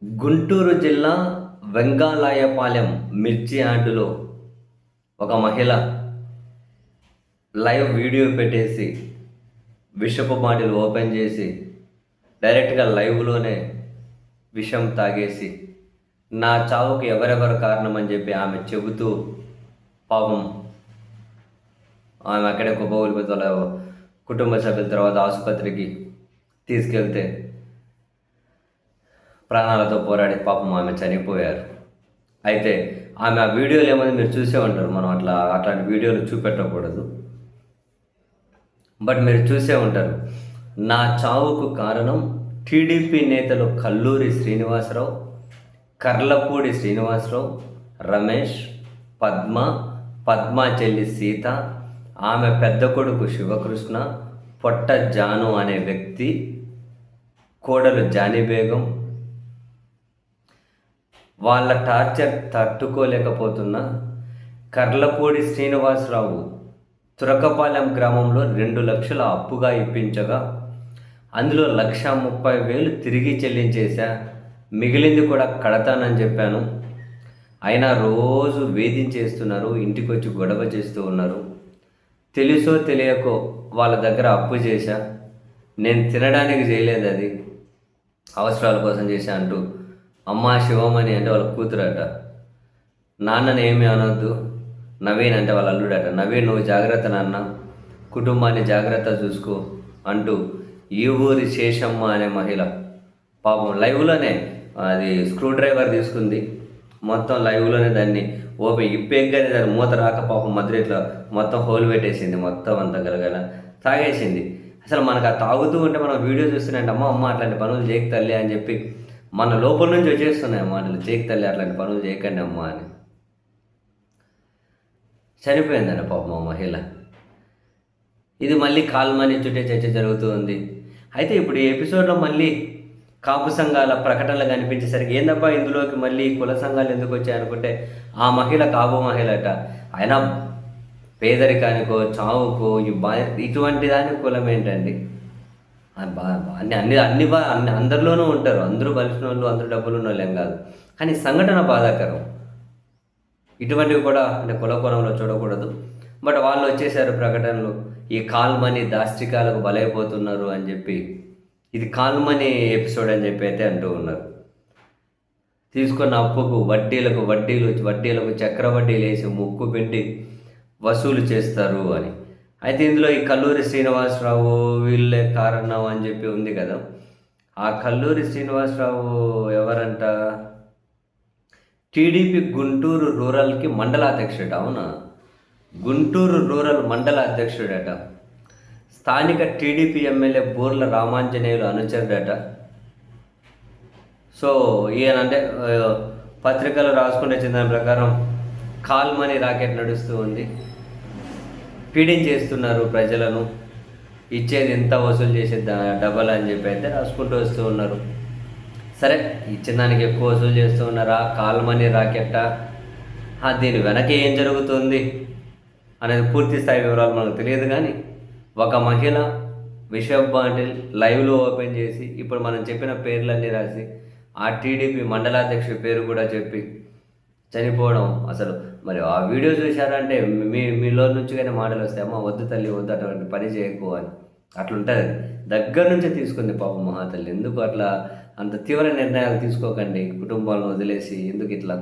గుంటూరు జిల్లా వెంగాళాయపాలెం మిర్చి యార్డులో ఒక మహిళ లైవ్ వీడియో పెట్టేసి విషపు బాటిల్ ఓపెన్ చేసి డైరెక్ట్గా లైవ్లోనే విషం తాగేసి నా చావుకు ఎవరెవరు కారణం అని చెప్పి ఆమె చెబుతూ పాపం ఆమె అక్కడే కుప్పకూలిపోతే కుటుంబ సభ్యుల తర్వాత ఆసుపత్రికి తీసుకెళ్తే ప్రాణాలతో పోరాడి పాపం ఆమె చనిపోయారు. అయితే ఆమె ఆ వీడియోలు ఏమని మీరు చూసే ఉంటారు. మనం అట్లాంటి వీడియోలు చూపెట్టకూడదు, బట్ మీరు చూసే ఉంటారు. నా చావుకు కారణం టీడీపీ నేతలు కల్లూరి శ్రీనివాసరావు, కర్లపూడి శ్రీనివాసరావు, రమేష్, పద్మ చెల్లి సీత, ఆమె పెద్ద కొడుకు శివకృష్ణ, పొట్ట జాను అనే వ్యక్తి, కోడలు జానీ బేగం, వాళ్ళ టార్చర్ తట్టుకోలేకపోతున్న కర్లపూడి శ్రీనివాసరావు తురకపాలెం గ్రామంలో 2 లక్షల అప్పుగా ఇప్పించగా అందులో 1,30,000 తిరిగి చెల్లించేశా, మిగిలింది కూడా కడతానని చెప్పాను. అయినా రోజు వేధించేస్తున్నారు, ఇంటికి వచ్చి గొడవ చేస్తూ ఉన్నారు. తెలుసో తెలియకో వాళ్ళ దగ్గర అప్పు చేశా, నేను తినడానికి చేయలేదు, అది అవసరాల కోసం చేశా అంటూ అమ్మ శివమణి అంటే వాళ్ళ కూతురట, నాన్నని ఏమీ అనొద్దు, నవీన్ అంటే వాళ్ళ అల్లుడట, నవీన్ నువ్వు జాగ్రత్త నాన్న, కుటుంబాన్ని జాగ్రత్త చూసుకో అంటూ ఈ ఊరి శేషమ్మ అనే మహిళ పాపం లైవ్లోనే అది స్క్రూ డ్రైవర్ తీసుకుంది, మొత్తం లైవ్లోనే దాన్ని ఓపెన్ ఇప్పేగానే దాని మూత రాక పాపం మధ్య ఇట్లా మొత్తం హోల్ పెట్టేసింది, మొత్తం అంతా గలగల తాగేసింది. అసలు మనకు ఆ తాగుతూ ఉంటే మనం వీడియో చూస్తున్నాంటే అమ్మ అట్లాంటి పనులు చేయకు తల్లి అని చెప్పి మన లోపల నుంచి వచ్చేస్తున్నాయి మాటలు, చేయకు తల్లి అట్లాంటి పనులు చేయకండి అమ్మ అని. చనిపోయిందండి పాపం ఆ మహిళ. ఇది మళ్ళీ కాల్మనీ చుట్టే చర్చ జరుగుతూ ఉంది. అయితే ఇప్పుడు ఈ ఎపిసోడ్లో మళ్ళీ కాపు సంఘాల ప్రకటనలు కనిపించేసరికి ఏందబ్బా ఇందులోకి మళ్ళీ కుల సంఘాలు ఎందుకు వచ్చాయనుకుంటే ఆ మహిళ కాపు మహిళట, అయినా పేదరికానికో చావుకో ఇటువంటి దానికి కులం ఏంటండి? అన్ని అందరిలోనూ ఉంటారు, అందరూ బలిసిన వాళ్ళు, అందరూ డబ్బులు ఉన్న వాళ్ళు ఏం కాదు. కానీ సంఘటన బాధాకరం. ఇటువంటివి కూడా అంటే కులంలో చూడకూడదు. బట్ వాళ్ళు వచ్చేసారు ప్రకటనలు, ఈ కాల్మనీ దాష్టికాలకు బలైపోతున్నారు అని చెప్పి, ఇది కాల్మనీ ఎపిసోడ్ అని చెప్పి అయితే అంటూ ఉన్నారు. తీసుకున్న అప్పుకు వడ్డీలకు చక్రవడ్డీలు వేసి ముక్కు పెట్టి వసూలు చేస్తారు అని. అయితే ఇందులో ఈ కల్లూరి శ్రీనివాసరావు వీళ్ళే కారణం అని చెప్పి ఉంది కదా. ఆ కల్లూరి శ్రీనివాసరావు ఎవరంట? టీడీపీ గుంటూరు రూరల్కి మండలాధ్యక్షుడట. అవునా, గుంటూరు రూరల్ మండల అధ్యక్షుడట. స్థానిక టీడీపీ ఎమ్మెల్యే బూర్ల రామాంజనేయులు అనుచరుడట. సో ఈయన అంటే పత్రికలు రాసుకుంటే చెందిన ప్రకారం కాల్మనీ రాకెట్ నడుస్తూ ఉంది, పీడించేస్తున్నారు ప్రజలను, ఇచ్చేది ఎంత వసూలు చేసేది డబల్ అని చెప్పి అయితే రాసుకుంటూ వస్తూ ఉన్నారు. సరే, ఇచ్చిన దానికి ఎక్కువ వసూలు చేస్తూ ఉన్నారా, కాల్మనీ రాకెట్టా, దీని వెనక ఏం జరుగుతుంది అనేది పూర్తి స్థాయి వివరాలు మనకు తెలియదు. కానీ ఒక మహిళ విషప్ బాటిల్ లైవ్లో ఓపెన్ చేసి ఇప్పుడు మనం చెప్పిన పేర్లన్నీ రాసి ఆ టీడీపీ మండలాధ్యక్షుడి పేరు కూడా చెప్పి చనిపోవడం, అసలు మరి ఆ వీడియో చూశారంటే మీలో నుంచి కానీ మాటలు వస్తాయి, అమ్మ వద్దు తల్లి వద్దు అటువంటి పని చేయకు అని. అట్లుంటుంది, దగ్గర నుంచే తీసుకుంది పాపం మహాతల్లి. ఎందుకు అట్లా అంత తీవ్ర నిర్ణయాలు తీసుకోకండి, కుటుంబాలను వదిలేసి ఎందుకు ఇట్లా